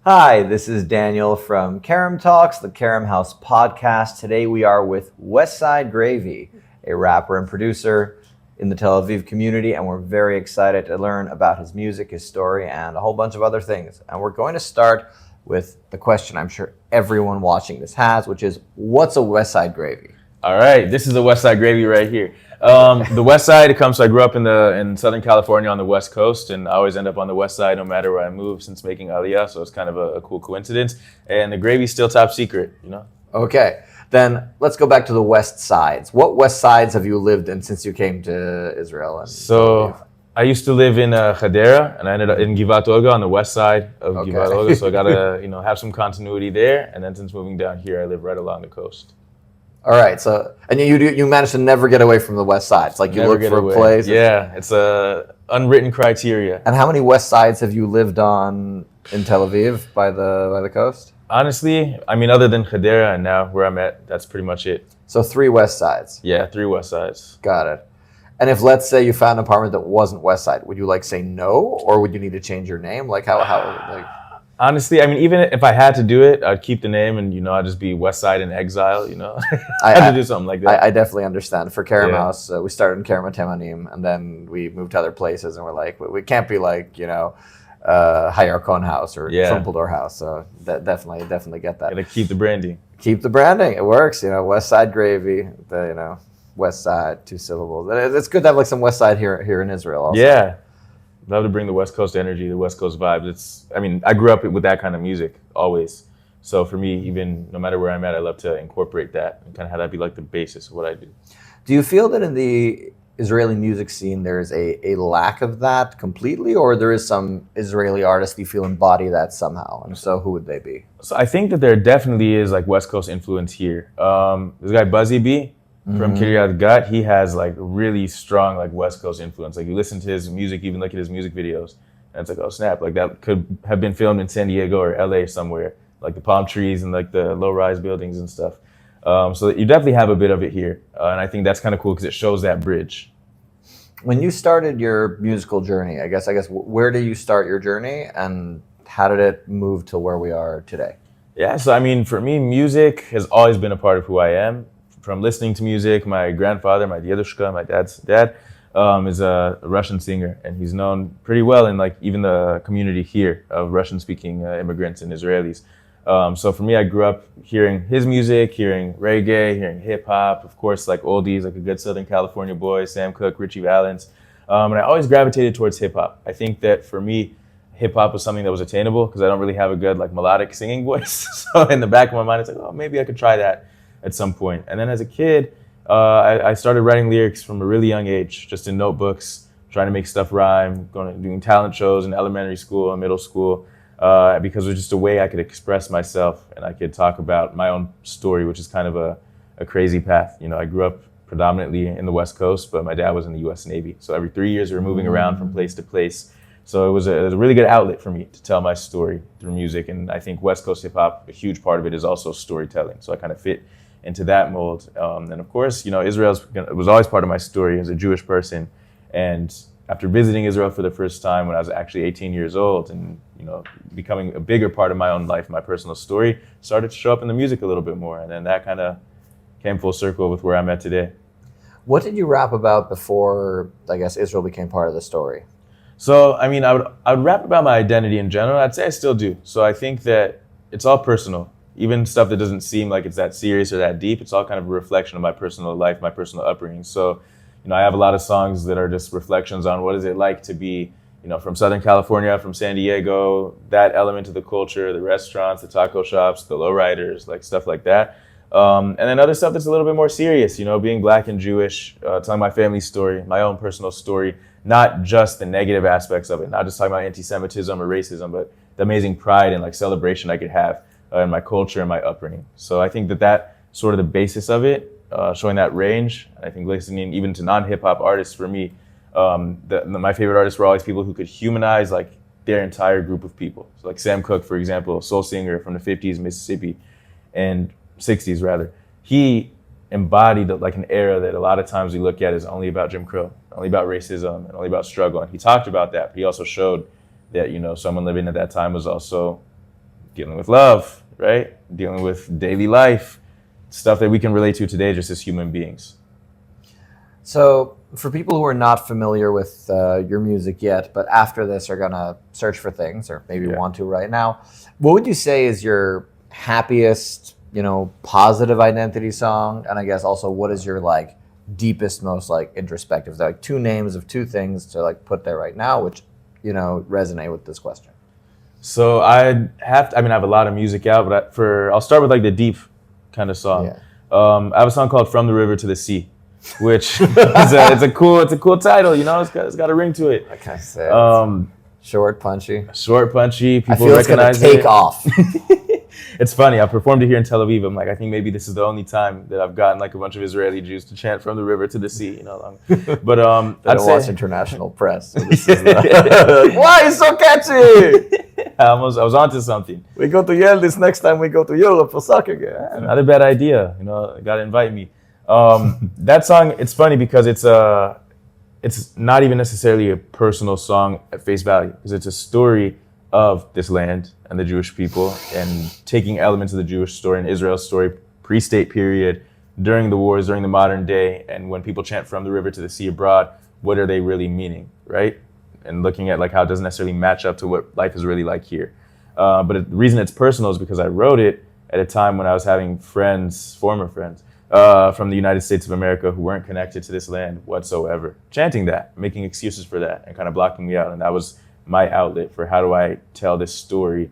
Hi, this is Daniel from Kerem Talks, the Kerem House podcast. Today we are with Westside Gravy, a rapper and producer in the Tel Aviv community, and we're very excited to learn about his music, his story, and a whole bunch of other things. And we're going to start with the question I'm sure everyone watching this has, which is, what's a Westside Gravy? All right, this is the Westside Gravy right here. The West Side comes. So I grew up in Southern California on the West Coast, and I always end up on the West Side no matter where I move since making Aliyah. So it's kind of a cool coincidence. And the gravy's still top secret, you know. Okay, then let's go back to the West Sides. What West Sides have you lived in since you came to Israel? And So I used to live in Hadera, and I ended up in Givat Olga on the west side of Givat Olga. So I gotta have some continuity there. And then since moving down here, I live right along the coast. All right, so and you managed to never get away from the West Side. It's like you look for a place. Yeah, it's a unwritten criteria. And how many West Sides have you lived on in Tel Aviv by the coast? Honestly, I mean, other than Hadera and now where I'm at, that's pretty much it. So 3 West Sides. Yeah, 3 West Sides. Got it. And if, let's say, you found an apartment that wasn't West Side, would you say no, or would you need to change your name? How? Honestly, I mean, even if I had to do it, I'd keep the name and, I'd just be West Side in exile, I had to do something like that. I definitely understand. For Kerem House, we started in Kerem Temanim, and then we moved to other places, and we're like, we can't be like, Hayarkon House or Trumpeldor House. So definitely get that. Gotta keep the branding. Keep the branding. It works. West Side Gravy, West Side, 2 syllables. It's good to have some West Side here in Israel also. Yeah. Love to bring the West Coast energy, the West Coast vibes. I grew up with that kind of music always. So for me, even no matter where I'm at, I love to incorporate that and kind of have that be like the basis of what I do. Do you feel that in the Israeli music scene, there's a lack of that completely, or there is some Israeli artists you feel embody that somehow? And so who would they be? So I think that there definitely is West Coast influence here. This guy Buzzy B from Kiryat Gat, he has really strong West Coast influence. You listen to his music, even look at his music videos, and it's oh snap, that could have been filmed in San Diego or LA somewhere, the palm trees and the low-rise buildings and stuff. So you definitely have a bit of it here, and I think that's kind of cool because it shows that bridge. When you started your musical journey, I guess where did you start your journey, and how did it move to where we are today? Yeah, so for me, music has always been a part of who I am. From listening to music, my grandfather, my dedushka, my dad's dad, is a Russian singer, and he's known pretty well in even the community here of Russian-speaking immigrants and Israelis. So for me, I grew up hearing his music, hearing reggae, hearing hip-hop, of course, oldies, a good Southern California boy, Sam Cooke, Richie Valens. And I always gravitated towards hip-hop. I think that for me, hip-hop was something that was attainable because I don't really have a good melodic singing voice. So in the back of my mind, it's maybe I could try that at some point. And then as a kid, I started writing lyrics from a really young age, just in notebooks, trying to make stuff rhyme, doing talent shows in elementary school and middle school, because it was just a way I could express myself and I could talk about my own story, which is kind of a crazy path. I grew up predominantly in the West Coast, but my dad was in the U.S. Navy. So every 3 years we were moving around from place to place. So it was a really good outlet for me to tell my story through music. And I think West Coast hip hop, a huge part of it is also storytelling. So I kind of fit into that mold. And of course, Israel was always part of my story as a Jewish person. And after visiting Israel for the first time when I was actually 18 years old and, becoming a bigger part of my own life, my personal story started to show up in the music a little bit more. And then that kind of came full circle with where I'm at today. What did you rap about before, Israel became part of the story? So, I would rap about my identity in general. I'd say I still do. So I think that it's all personal. Even stuff that doesn't seem like it's that serious or that deep, it's all kind of a reflection of my personal life, my personal upbringing. So, I have a lot of songs that are just reflections on what is it like to be, from Southern California, from San Diego, that element of the culture, the restaurants, the taco shops, the lowriders, stuff like that. And then other stuff that's a little bit more serious, being Black and Jewish, telling my family story, my own personal story, not just the negative aspects of it, not just talking about antisemitism or racism, but the amazing pride and celebration I could have in my culture and my upbringing. So I think that sort of the basis of it, showing that range. I think listening even to non-hip-hop artists for me, my favorite artists were always people who could humanize their entire group of people. So Sam Cooke, for example, a soul singer from the 50s, Mississippi, and 60s rather. He embodied an era that a lot of times we look at as only about Jim Crow, only about racism, and only about struggle. And he talked about that, but he also showed that, someone living at that time was also dealing with love, right? Dealing with daily life, stuff that we can relate to today just as human beings. So, for people who are not familiar with your music yet, but after this are gonna search for things, or maybe want to right now, what would you say is your happiest, positive identity song? And I guess also, what is your like deepest, most like introspective? Like two names of two things to like put there right now, which resonate with this question. So I have a lot of music out, but I'll start with like the deep kind of song. Yeah. I have a song called "From the River to the Sea," which it's a cool title. It's got a ring to it. Like I said, short, punchy. People I feel recognize it's gonna take off. It's funny. I performed it here in Tel Aviv. I'm like, I think maybe this is the only time that I've gotten like a bunch of Israeli Jews to chant "From the River to the Sea." But I don't watch international press. So why it's so catchy? I was onto something. We go to Yale this next time we go to Europe for soccer game. Not a bad idea. Got to invite me. That song, it's funny because it's not even necessarily a personal song at face value, because it's a story of this land and the Jewish people, and taking elements of the Jewish story and Israel's story pre-state period, during the wars, during the modern day, and when people chant "From the River to the Sea" abroad, what are they really meaning, right? And looking at like how it doesn't necessarily match up to what life is really like here. But the reason it's personal is because I wrote it at a time when I was having former friends, from the United States of America who weren't connected to this land whatsoever, chanting that, making excuses for that, and kind of blocking me out. And that was my outlet for how do I tell this story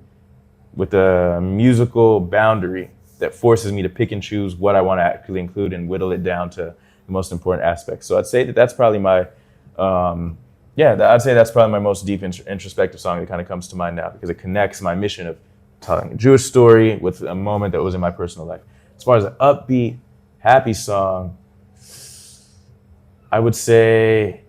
with a musical boundary that forces me to pick and choose what I want to actually include and whittle it down to the most important aspects. So I'd say that's probably my, I'd say that's probably my most deep introspective song that kind of comes to mind now, because it connects my mission of telling a Jewish story with a moment that was in my personal life. As far as an upbeat, happy song, I would say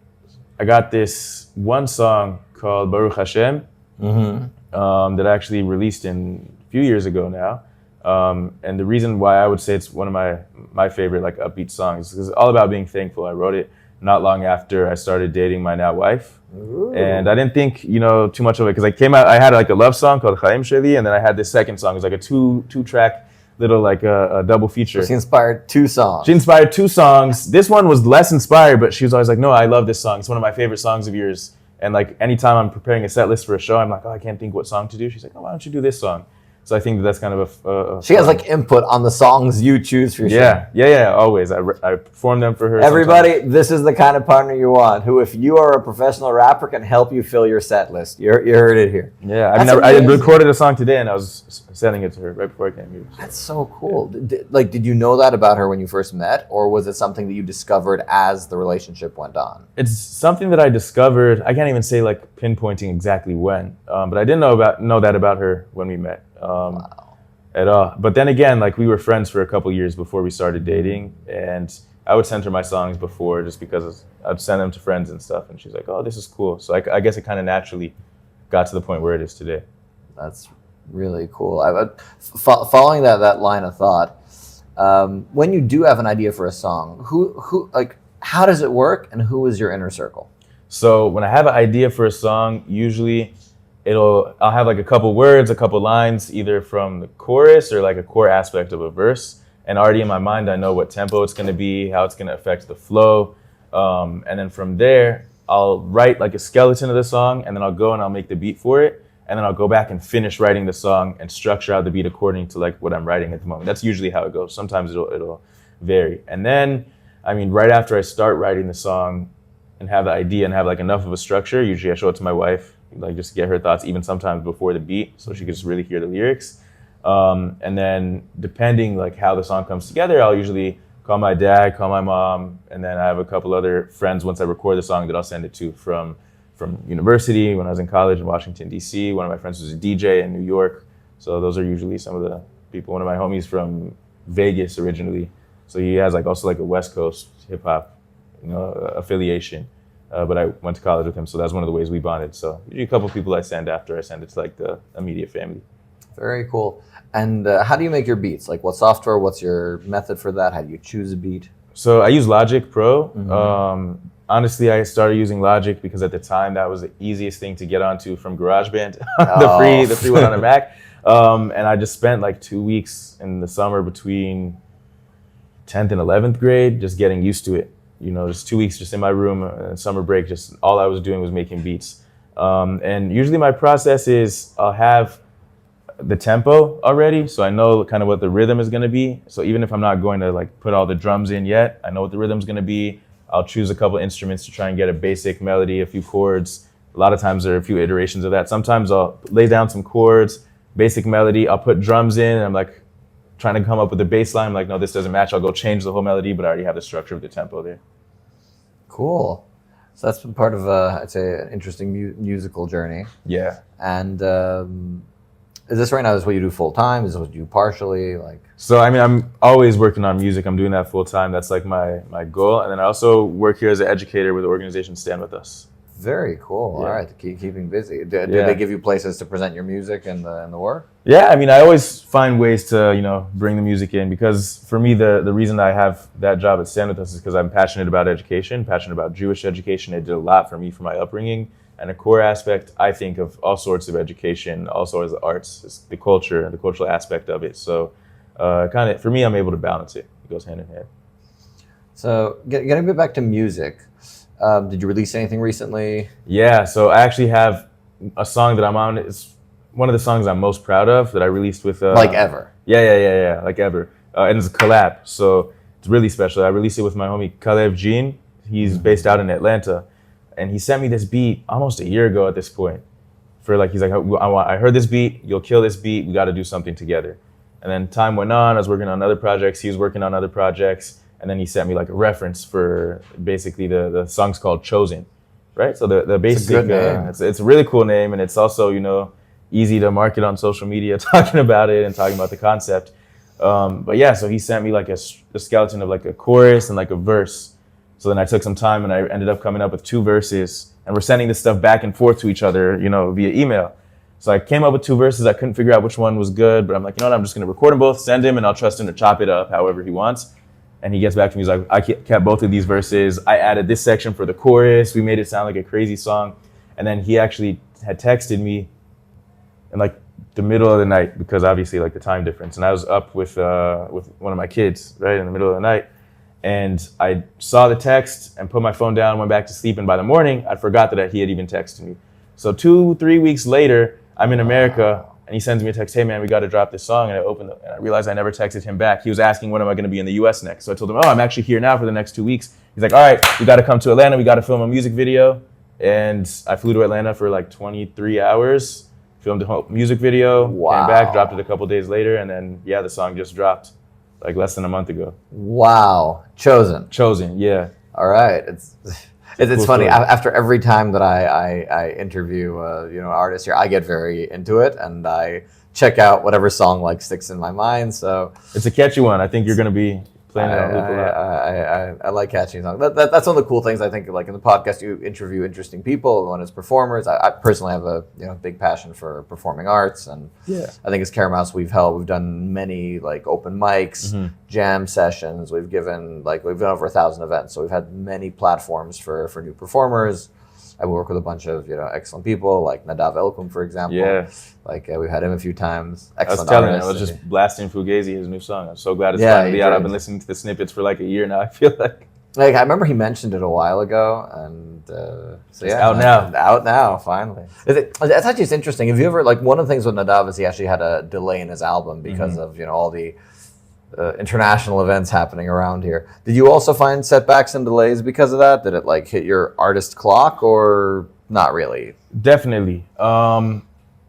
I got this one song called Baruch Hashem, that I actually released a few years ago now. And the reason why I would say it's one of my favorite like upbeat songs is because it's all about being thankful. I wrote it not long after I started dating my now wife. Ooh. And I didn't think, too much of it, because I had like a love song called Chaim Sheli, and then I had this second song. It was like a two-track little like a double feature. She inspired two songs. This one was less inspired, but she was always like, no, I love this song. It's one of my favorite songs of yours. And like anytime I'm preparing a set list for a show, I'm like, I can't think what song to do. She's like, why don't you do this song? So I think that's kind of she has like input on the songs you choose for sure. Yeah, always. I perform them for her. Everybody, sometimes. This is the kind of partner you want, who, if you are a professional rapper, can help you fill your set list. You heard it here. Yeah, I recorded a song today, and I was sending it to her right before I came here. So. That's so cool. Did you know that about her when you first met, or was it something that you discovered as the relationship went on? It's something that I discovered. I can't even say like pinpointing exactly when, but I didn't know that about her when we met. Wow. At all. But then again, like we were friends for a couple years before we started dating, and I would send her my songs before just because I'd send them to friends and stuff, and she's like, oh, this is cool. So I guess it kind of naturally got to the point where it is today. That's really cool. Following that line of thought, when you do have an idea for a song, how does it work, and who is your inner circle? So when I have an idea for a song, usually I'll have like a couple words, a couple lines, either from the chorus or like a core aspect of a verse. And already in my mind, I know what tempo it's going to be, how it's going to affect the flow. And then from there, I'll write like a skeleton of the song, and then I'll go and I'll make the beat for it. And then I'll go back and finish writing the song and structure out the beat according to like what I'm writing at the moment. That's usually how it goes. Sometimes it'll vary. And then, right after I start writing the song and have the idea and have like enough of a structure, usually I show it to my wife, like just to get her thoughts, even sometimes before the beat, so she could just really hear the lyrics. And then depending like how the song comes together, I'll usually call my dad, call my mom, and then I have a couple other friends once I record the song that I'll send it to from university when I was in college in Washington, D.C. One of my friends was a DJ in New York. So those are usually some of the people. One of my homies from Vegas originally. So he has like also like a West Coast hip hop, affiliation. But I went to college with him, so that's one of the ways we bonded. So usually a couple of people I send after I send it to like the immediate family. Very cool. And how do you make your beats? Like what software? What's your method for that? How do you choose a beat? So I use Logic Pro. Mm-hmm. Honestly, I started using Logic because at the time that was the easiest thing to get onto from GarageBand, the free one on a Mac. And I just spent like 2 weeks in the summer between 10th and 11th grade, just getting used to it. Just 2 weeks just in my room, summer break, just all I was doing was making beats. And usually my process is I'll have the tempo already, so I know kind of what the rhythm is going to be. So even if I'm not going to like put all the drums in yet, I know what the rhythm's going to be. I'll choose a couple instruments to try and get a basic melody, a few chords. A lot of times there are a few iterations of that. Sometimes I'll lay down some chords, basic melody, I'll put drums in, and I'm like trying to come up with a bass line. I'm like, no, this doesn't match. I'll go change the whole melody, but I already have the structure of the tempo there. Cool. So that's been part of, I'd say, an interesting musical journey. Yeah. And is this right now is what you do full time? Is this what you do partially? So I mean, I'm always working on music. I'm doing that full time. That's like my goal. And then I also work here as an educator with the organization Stand With Us. Very cool. Yeah. All right, keeping busy. Do they give you places to present your music and the work? Yeah, I mean, I always find ways to bring the music in, because for me the reason I have that job at Stand With Us is because I'm passionate about education, passionate about Jewish education. It did a lot for me for my upbringing. And a core aspect, I think, of all sorts of education, all sorts of arts, is the culture, the cultural aspect of it. So kind of, for me, I'm able to balance it. It goes hand in hand. So getting a bit back to music, did you release anything recently? Yeah, so I actually have a song that I'm on. It's one of the songs I'm most proud of that I released with... Like Ever? Yeah, Like Ever. And it's a collab, so it's really special. I released it with my homie Kalev Jean. He's based out in Atlanta. And he sent me this beat almost a year ago at this point. He's like, I heard this beat, you'll kill this beat, we got to do something together. And then time went on, I was working on other projects, he was working on other projects, and then he sent me like a reference for basically the song's called Chosen, right? So the basic, it's a good name. It's a really cool name, and it's also, easy to market on social media, talking about it and talking about the concept. But yeah, so he sent me like a skeleton of like a chorus and like a verse. So then I took some time and I ended up coming up with 2 verses, and we're sending this stuff back and forth to each other, via email. So I came up with 2 verses. I couldn't figure out which one was good, but I'm like, I'm just going to record them both, send him, and I'll trust him to chop it up however he wants. And he gets back to me. He's like, I kept both of these verses. I added this section for the chorus. We made it sound like a crazy song. And then he actually had texted me in like the middle of the night, because obviously like the time difference. And I was up with one of my kids, right, in the middle of the night. And I saw the text and put my phone down, went back to sleep. And by the morning, I forgot that he had even texted me. So 2-3 weeks later, I'm in America, and he sends me a text, hey man, we got to drop this song. And I opened it, and I realized I never texted him back. He was asking, when am I going to be in the US next? So I told him, I'm actually here now for the next 2 weeks. He's like, all right, we got to come to Atlanta. We got to film a music video. And I flew to Atlanta for like 23 hours, filmed a whole music video, Wow. Came back, dropped it a couple days later. And then, the song just dropped like less than a month ago. Wow. Chosen, yeah. All right. It's cool funny. story. After every time that I interview artists here, I get very into it, and I check out whatever song like sticks in my mind. So it's a catchy one. I think you're going to be playing it on loop a lot. I like catchy songs. That's one of the cool things. I think, like in the podcast, you interview interesting people when it's performers. I personally have a big passion for performing arts, and I think as Kerem House we've done many like open mics, jam sessions. We've done over 1,000 events, so we've had many platforms for new performers. I work with a bunch of excellent people, like Nadav Elkum, for example. Yeah. Like we've had him a few times. I was just blasting Fugazi, his new song. I'm so glad it's finally out. I've been listening to the snippets for like a year now, I feel like. Like I remember he mentioned it a while ago, and out now. Out now, finally. It's actually just interesting. Have you ever one of the things with Nadav is he actually had a delay in his album because of all the international events happening around here. Did you also find setbacks and delays because of that? Did it hit your artist clock, or not really? Definitely.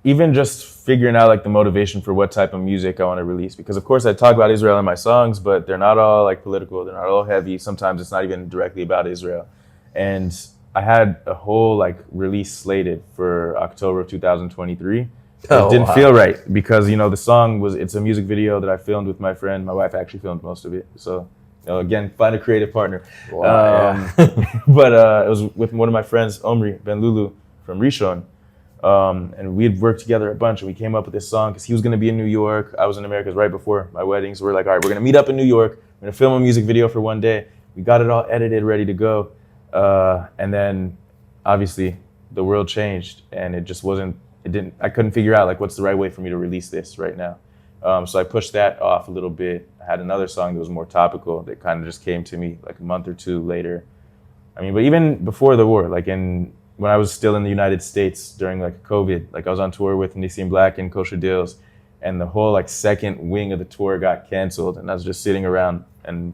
Even just figuring out the motivation for what type of music I want to release, because of course I talk about Israel in my songs, but they're not all political, they're not all heavy. Sometimes it's not even directly about Israel. And I had a whole release slated for October of 2023. It didn't feel right, because the song it's a music video that I filmed with my friend. My wife actually filmed most of it, so again, find a creative partner. Wow, But it was with one of my friends, Omri Ben Lulu from Rishon, and we had worked together a bunch, and we came up with this song because he was going to be in New York. I was in America right before my wedding, so we're like, all right, we're going to meet up in New York. We're going to film a music video for one day. We got it all edited, ready to go, and then obviously the world changed, and it just wasn't I couldn't figure out like what's the right way for me to release this right now. So I pushed that off a little bit. I had another song that was more topical that kind of just came to me like a month or two later. I mean, but even before the war, like when I was still in the United States during like COVID, like I was on tour with Nissim Black and Kosher Dills, and the whole like second wing of the tour got canceled, and I was just sitting around, and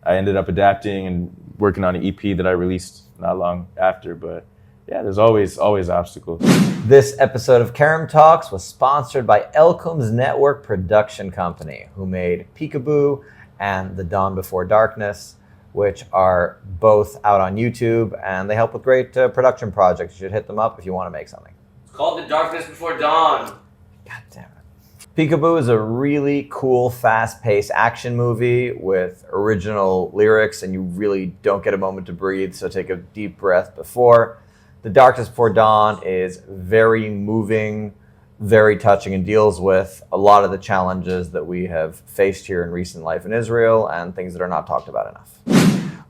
I ended up adapting and working on an EP that I released not long after. But yeah, there's always obstacles. This episode of Kerem Talks was sponsored by Elkum's Network Production Company, who made Peekaboo and The Dawn Before Darkness, which are both out on YouTube, and they help with great production projects. You should hit them up if you want to make something. It's called The Darkness Before Dawn. God damn it. Peekaboo is a really cool, fast-paced action movie with original lyrics, and you really don't get a moment to breathe, so take a deep breath before. The Darkness Before Dawn is very moving, very touching, and deals with a lot of the challenges that we have faced here in recent life in Israel and things that are not talked about enough.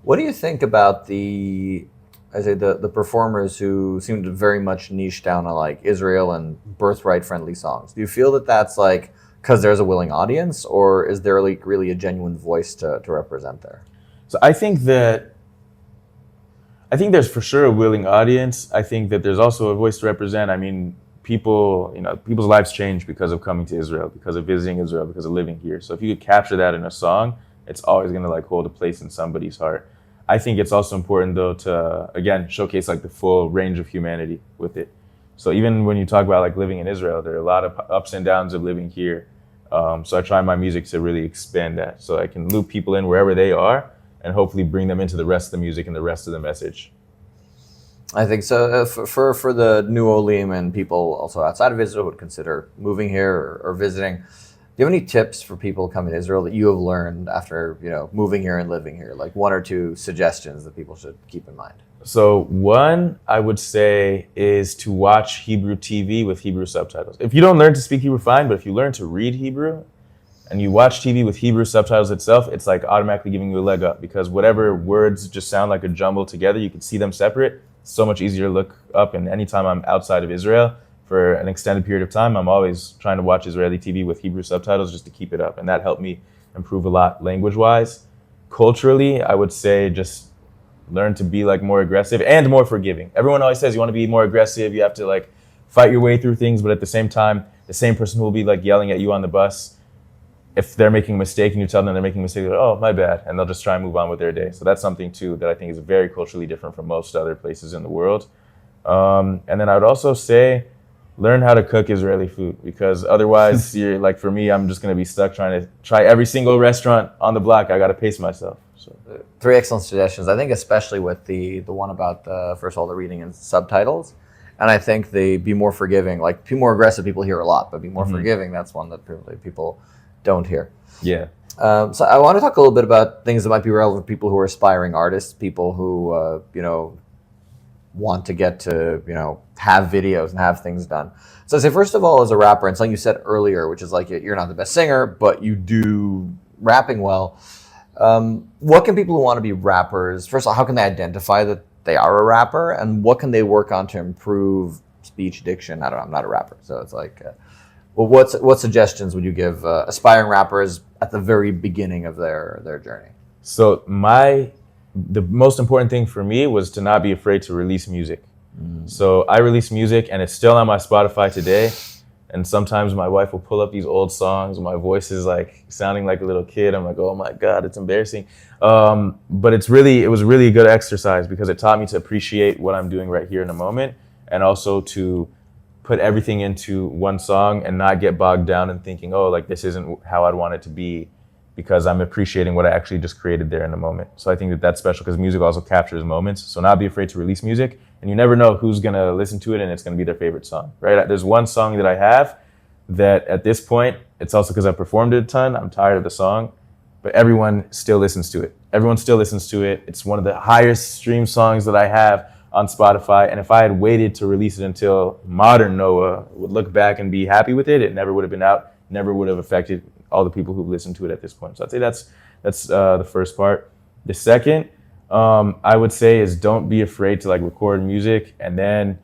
What do you think about the performers who seem to very much niche down on like Israel and birthright friendly songs? Do you feel that that's like because there's a willing audience, or is there like really a genuine voice to represent there? So I think there's for sure a willing audience. I think that there's also a voice to represent. I mean, people's lives change because of coming to Israel, because of visiting Israel, because of living here. So if you could capture that in a song, it's always going to like hold a place in somebody's heart. I think it's also important though to, again, showcase like the full range of humanity with it. So even when you talk about like living in Israel, there are a lot of ups and downs of living here. So I try my music to really expand that, so I can loop people in wherever they are and hopefully bring them into the rest of the music and the rest of the message. I think so. For the new Olim and people also outside of Israel who would consider moving here or visiting, do you have any tips for people coming to Israel that you have learned after moving here and living here? Like one or two suggestions that people should keep in mind. So one I would say is to watch Hebrew TV with Hebrew subtitles. If you don't learn to speak Hebrew, fine, but if you learn to read Hebrew and you watch TV with Hebrew subtitles itself, it's like automatically giving you a leg up, because whatever words just sound like a jumble together, you can see them separate. It's so much easier to look up, and anytime I'm outside of Israel for an extended period of time, I'm always trying to watch Israeli TV with Hebrew subtitles just to keep it up, and that helped me improve a lot language-wise. Culturally, I would say just learn to be like more aggressive and more forgiving. Everyone always says you want to be more aggressive, you have to like fight your way through things, but at the same time, the same person who will be like yelling at you on the bus, if they're making a mistake and you tell them they're making a mistake, they're like, oh, my bad, and they'll just try and move on with their day. So that's something too that I think is very culturally different from most other places in the world. And then I would also say learn how to cook Israeli food, because otherwise, you're like, for me, I'm just going to be stuck trying to try every single restaurant on the block. I got to pace myself. So 3 excellent suggestions. I think especially with the one about first of all the reading and subtitles, and I think the be more forgiving. Like be more aggressive, people hear a lot, but be more forgiving. That's one that people don't hear. Yeah. So I want to talk a little bit about things that might be relevant for people who are aspiring artists, people who want to get to have videos and have things done. So I say first of all, as a rapper, and something you said earlier, which is like you're not the best singer, but you do rapping well. What can people who want to be rappers, first of all, how can they identify that they are a rapper, and what can they work on to improve speech, diction? I'm not a rapper, so it's like, well, what suggestions would you give aspiring rappers at the very beginning of their journey? So the most important thing for me was to not be afraid to release music. So I release music, and it's still on my Spotify today. And sometimes my wife will pull up these old songs. My voice is like sounding like a little kid. I'm like, oh my God, it's embarrassing. But it was really a good exercise, because it taught me to appreciate what I'm doing right here in the moment, and also to put everything into one song and not get bogged down in thinking, oh, like this isn't how I'd want it to be, because I'm appreciating what I actually just created there in the moment. So I think that that's special, because music also captures moments. So not be afraid to release music, and you never know who's gonna listen to it and it's gonna be their favorite song, right? There's one song that I have that at this point, it's also because I performed it a ton, I'm tired of the song, but everyone still listens to it. Everyone still listens to it. It's one of the highest streamed songs that I have on Spotify. And if I had waited to release it until modern Noah would look back and be happy with it, it never would have been out, never would have affected all the people who've listened to it at this point. So I'd say that's the first part. The second, I would say, is don't be afraid to like record music, and then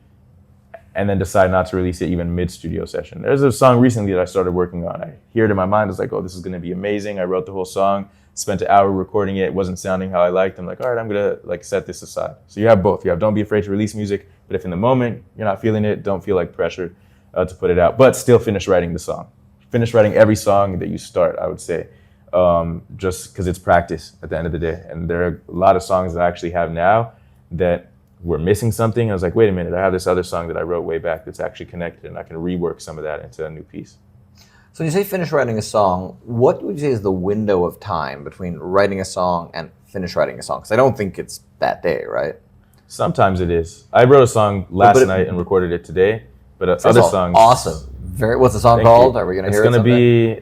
and then decide not to release it even mid-studio session. There's a song recently that I started working on. I hear it in my mind. It's like, oh, this is going to be amazing. I wrote the whole song, spent an hour recording it. It wasn't sounding how I liked. I'm like, all right, I'm going to like set this aside. So you have both. You have don't be afraid to release music, but if in the moment you're not feeling it, don't feel like pressure to put it out, but still finish writing the song. Finish writing every song that you start, I would say, just because it's practice at the end of the day. And there are a lot of songs that I actually have now that were missing something. I was like, wait a minute, I have this other song that I wrote way back that's actually connected, and I can rework some of that into a new piece. So when you say finish writing a song, what would you say is the window of time between writing a song and finish writing a song? Because I don't think it's that day, right? Sometimes it is. I wrote a song last night and recorded it today, but other songs... Awesome. What's the song called? Are we going to hear it? It's going to be...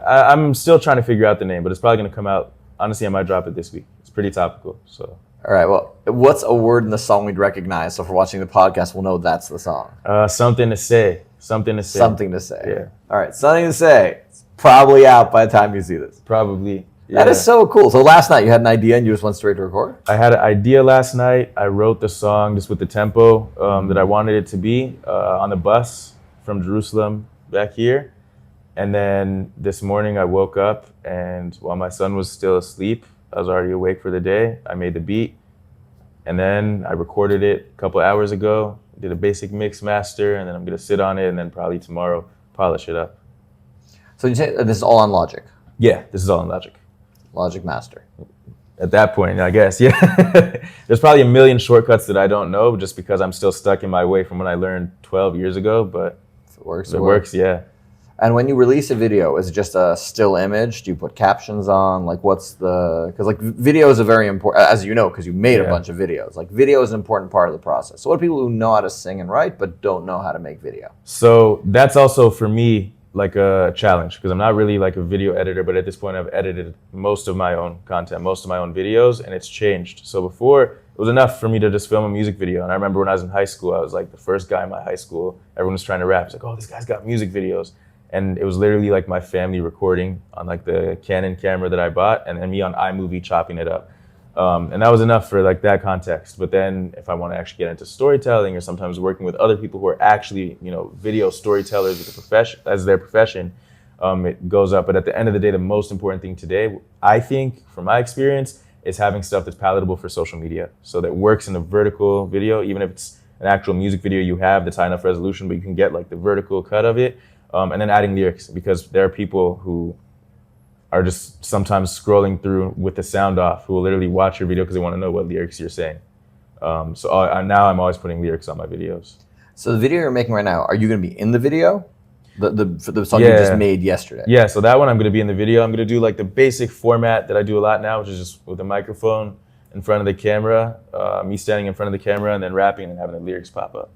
I'm still trying to figure out the name, but it's probably going to come out. Honestly, I might drop it this week. It's pretty topical, so... All right, well, what's a word in the song we'd recognize? So if we're watching the podcast, we'll know that's the song. Something to say. Something to say. Something to say. Yeah. All right, something to say. It's probably out by the time you see this. Probably. Yeah. That is so cool. So last night you had an idea and you just went straight to record? I had an idea last night. I wrote the song just with the tempo that I wanted it to be on the bus from Jerusalem back here. And then this morning I woke up, and while my son was still asleep, I was already awake for the day. I made the beat, and then I recorded it a couple hours ago, did a basic mix master, and then I'm gonna sit on it, and then probably tomorrow polish it up. So you say this is all on Logic? Yeah, this is all in Logic. Logic Master. At that point, I guess, yeah. There's probably a million shortcuts that I don't know just because I'm still stuck in my way from when I learned 12 years ago, but if it works, it works, yeah. And when you release a video, is it just a still image? Do you put captions on? Like, what's the... Because, like, video is a very important... As you know, because you made a bunch of videos. Like, video is an important part of the process. So what are people who know how to sing and write but don't know how to make video? So that's also, for me, like a challenge, because I'm not really like a video editor, but at this point I've edited most of my own content, most of my own videos, and it's changed. So before, it was enough for me to just film a music video. And I remember when I was in high school, I was like the first guy in my high school. Everyone was trying to rap. It's like, oh, this guy's got music videos. And it was literally like my family recording on like the Canon camera that I bought, and then me on iMovie chopping it up. And that was enough for like that context. But then if I want to actually get into storytelling, or sometimes working with other people who are actually, you know, video storytellers with a profession as their profession, it goes up. But at the end of the day, the most important thing today, I think, from my experience, is having stuff that's palatable for social media. So that works in a vertical video, even if it's an actual music video you have that's high enough resolution, but you can get like the vertical cut of it. And then adding lyrics, because there are people who are just sometimes scrolling through with the sound off, who will literally watch your video because they want to know what lyrics you're saying. So now I'm always putting lyrics on my videos. So the video you're making right now, are you going to be in the video? For the song you just made yesterday? Yeah, so that one I'm going to be in the video. I'm going to do like the basic format that I do a lot now, which is just with a microphone in front of the camera, me standing in front of the camera and then rapping and having the lyrics pop up.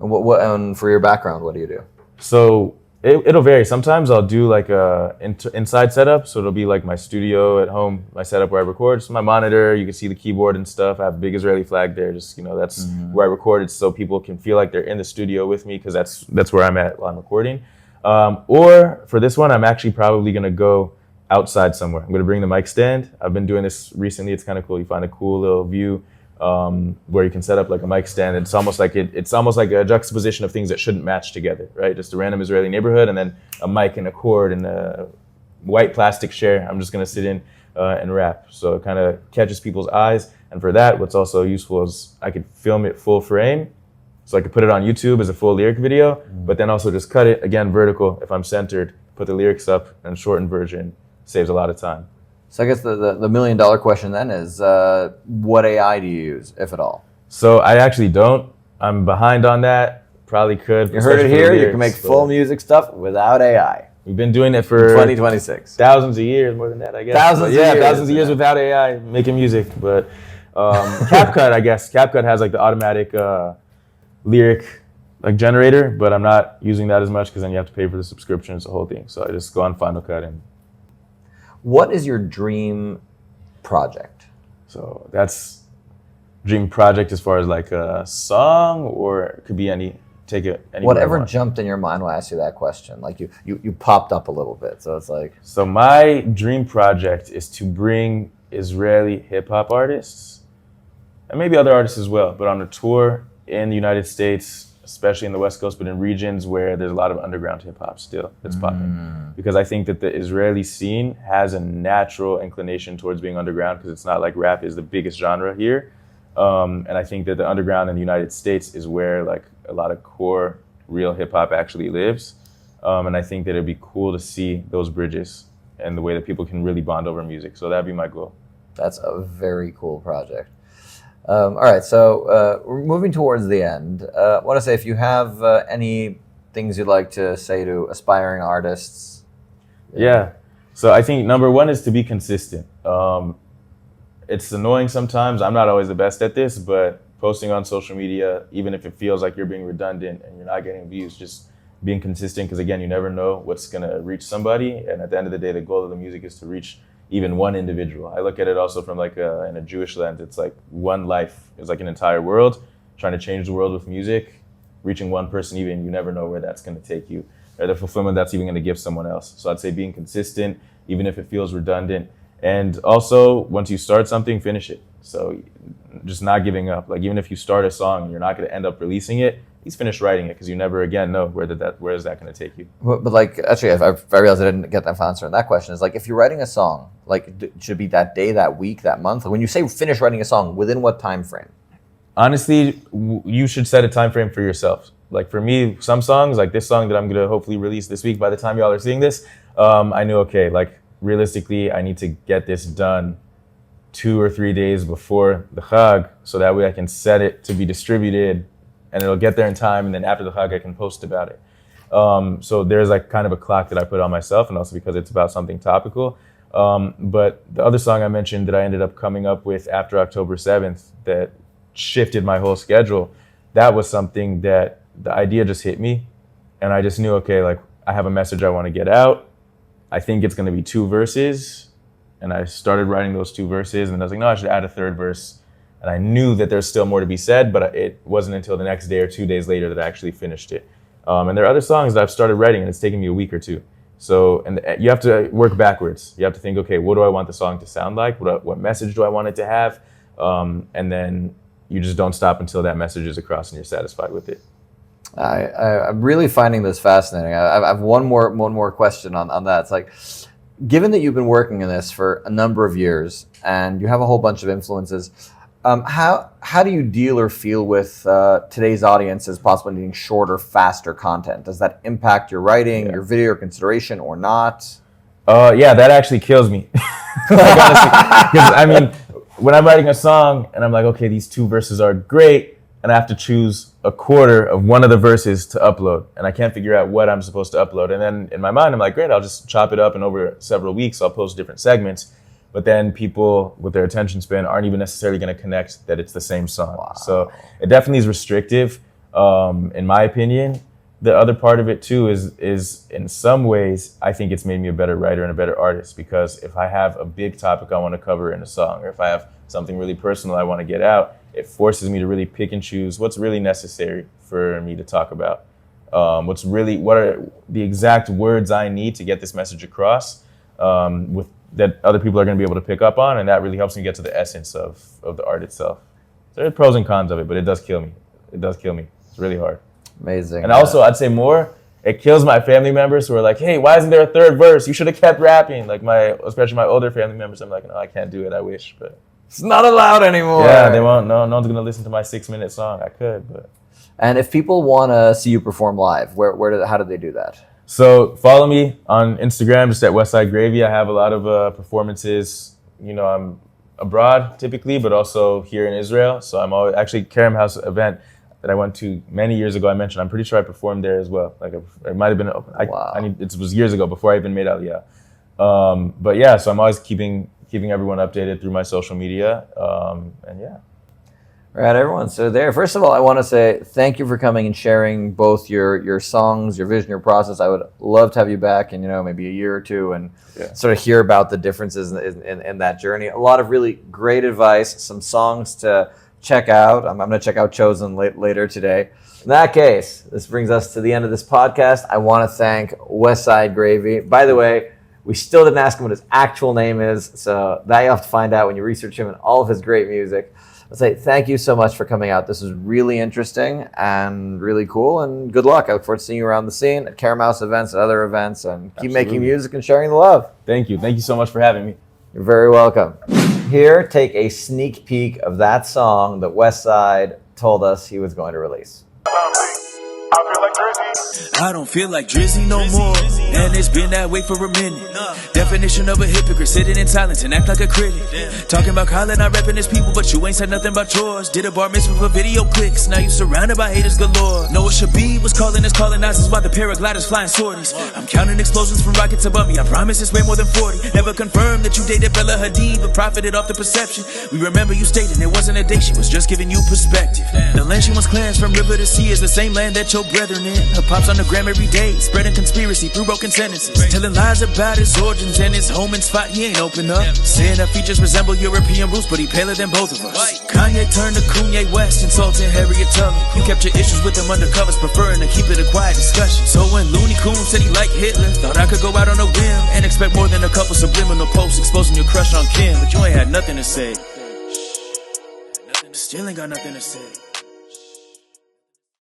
And for your background, what do you do? So it'll vary. Sometimes I'll do like a inside setup. So it'll be like my studio at home, my setup where I record. So my monitor, you can see the keyboard and stuff. I have a big Israeli flag there. Just, you know, that's where I record it, so people can feel like they're in the studio with me, because that's where I'm at while I'm recording. Or for this one, I'm actually probably going to go outside somewhere. I'm going to bring the mic stand. I've been doing this recently. It's kind of cool. You find a cool little view where you can set up like a mic stand. It's almost like a juxtaposition of things that shouldn't match together, right? Just a random Israeli neighborhood and then a mic and a cord and a white plastic chair. I'm just gonna sit in and rap. So it kind of catches people's eyes. And for that, what's also useful is I could film it full frame. So I could put it on YouTube as a full lyric video, but then also just cut it, again, vertical. If I'm centered, put the lyrics up, and shortened version saves a lot of time. So I guess the million-dollar question then is, what AI do you use, if at all? So I actually don't. I'm behind on that. Probably could. You heard it here. You can make full music stuff without AI. We've been doing it for 2026. Thousands of years, more than that, I guess. Thousands of years without AI making music. But CapCut, I guess. CapCut has like the automatic lyric like generator, but I'm not using that as much because then you have to pay for the subscription. It's the whole thing. So I just go on Final Cut and. What is your dream project? So that's dream project as far as like a song, or it could be any. Take it anywhere. Whatever jumped in your mind when I asked you that question, like you popped up a little bit, so it's like. So my dream project is to bring Israeli hip hop artists, and maybe other artists as well, but on a tour in the United States, especially in the West Coast, but in regions where there's a lot of underground hip hop still that's popping. Because I think that the Israeli scene has a natural inclination towards being underground because it's not like rap is the biggest genre here. And I think that the underground in the United States is where like a lot of core real hip hop actually lives. And I think that it'd be cool to see those bridges and the way that people can really bond over music. So that'd be my goal. That's a very cool project. All right, so we're moving towards the end. I want to say if you have any things you'd like to say to aspiring artists. Yeah. So I think number one is to be consistent. It's annoying sometimes. I'm not always the best at this, but posting on social media, even if it feels like you're being redundant and you're not getting views, just being consistent, because again, you never know what's gonna reach somebody. And at the end of the day, the goal of the music is to reach even one individual. I look at it also from like in a Jewish lens. It's like one life is like an entire world. Trying to change the world with music, reaching one person even, you never know where that's gonna take you, or the fulfillment that's even gonna give someone else. So I'd say being consistent, even if it feels redundant. And also, once you start something, finish it. So just not giving up. Like even if you start a song and you're not gonna end up releasing it, at least finish writing it, because you never again know where is that going to take you. But like, actually, I realized I didn't get that answer. And that question is like, if you're writing a song, like, should it be that day, that week, that month? When you say finish writing a song, within what time frame? Honestly, you should set a time frame for yourself. Like for me, some songs, like this song that I'm going to hopefully release this week, by the time y'all are seeing this, I knew, okay, like realistically, I need to get this done 2 or 3 days before the Chag, so that way I can set it to be distributed and it'll get there in time, and then after the Chag I can post about it. So there's like kind of a clock that I put on myself, and also because it's about something topical. But the other song I mentioned that I ended up coming up with after October 7th that shifted my whole schedule, that was something that the idea just hit me, and I just knew, okay, like I have a message I want to get out. I think it's going to be 2 verses, and I started writing those 2 verses, and I was like, no, I should add a 3rd verse. And I knew that there's still more to be said, but it wasn't until the next day or 2 days later that I actually finished it. And there are other songs that I've started writing, and it's taken me a week or 2. So, and you have to work backwards. You have to think, okay, what do I want the song to sound like? What message do I want it to have? And then you just don't stop until that message is across and you're satisfied with it. I'm really finding this fascinating. I have one more question on that. It's like, given that you've been working in this for a number of years and you have a whole bunch of influences, how do you deal or feel with today's audiences possibly needing shorter, faster content? Does that impact your writing, your video consideration, or not? Yeah, that actually kills me. Like, honestly, because I mean, when I'm writing a song and I'm like, okay, these 2 verses are great, and I have to choose a quarter of one of the verses to upload, and I can't figure out what I'm supposed to upload. And then in my mind, I'm like, great, I'll just chop it up, and over several weeks, I'll post different segments. But then people with their attention span aren't even necessarily going to connect that it's the same song. Wow. So it definitely is restrictive, in my opinion. The other part of it too is in some ways, I think it's made me a better writer and a better artist, because if I have a big topic I want to cover in a song, or if I have something really personal I want to get out, it forces me to really pick and choose what's really necessary for me to talk about. What are the exact words I need to get this message across, that other people are going to be able to pick up on, and that really helps me get to the essence of the art itself. So there's pros and cons of it, but it does kill me. It's really hard. Amazing. And also, I'd say more, it kills my family members who are like, hey, why isn't there a 3rd verse? You should have kept rapping. Like especially my older family members, I'm like, no, I can't do it, I wish, but it's not allowed anymore. Yeah, they won't. No one's going to listen to my 6-minute song. I could, but. And if people want to see you perform live, how do they do that? So follow me on Instagram, just at Westside Gravy. I have a lot of performances. You know, I'm abroad typically, but also here in Israel. So I'm always, actually, Kerem House event that I went to many years ago, I mentioned, I'm pretty sure I performed there as well. Like it might have been, Wow. It was years ago before I even made Aliyah. But yeah, so I'm always keeping everyone updated through my social media. And yeah. All right, everyone. So first of all, I want to say thank you for coming and sharing both your songs, your vision, your process. I would love to have you back in, maybe a year or 2 and sort of hear about the differences in that journey. A lot of really great advice, some songs to check out. I'm going to check out Chosen later today. In that case, this brings us to the end of this podcast. I want to thank Westside Gravy. By the way, we still didn't ask him what his actual name is, so that you have to find out when you research him and all of his great music. I'll say thank you so much for coming out. This is really interesting and really cool, and good luck. I look forward to seeing you around the scene at Kerem House events, at other events, and keep making music and sharing the love. Thank you. Thank you so much for having me. You're very welcome. Here, take a sneak peek of that song that Westside told us he was going to release. I don't feel like Drizzy no more, and it's been that way for a minute. Definition of a hypocrite, sitting in silence and act like a critic. Talking about Colin, I repping his people, but you ain't said nothing about yours. Did a bar mitzvah for video clicks, now you surrounded by haters galore. Noah Shabib was calling us colonizers while the paragliders flying sorties. I'm counting explosions from rockets above me, I promise it's way more than 40. Never confirmed that you dated Bella Hadid, but profited off the perception. We remember you stating it wasn't a date, she was just giving you perspective. The land she once cleansed from river to sea is the same land that your brethren in. Her pops on the gram every day, spreading conspiracy through broken sentences, telling lies about his origins and his home and spot. He ain't open up, saying her features resemble European roots, but he paler than both of us. Kanye turned to Kanye West, insulting Harriet Tubman. You kept your issues with him under covers, preferring to keep it a quiet discussion. So when Looney Coon said he liked Hitler, thought I could go out on a whim and expect more than a couple subliminal posts exposing your crush on Kim, but you ain't had nothing to say. Still ain't got nothing to say.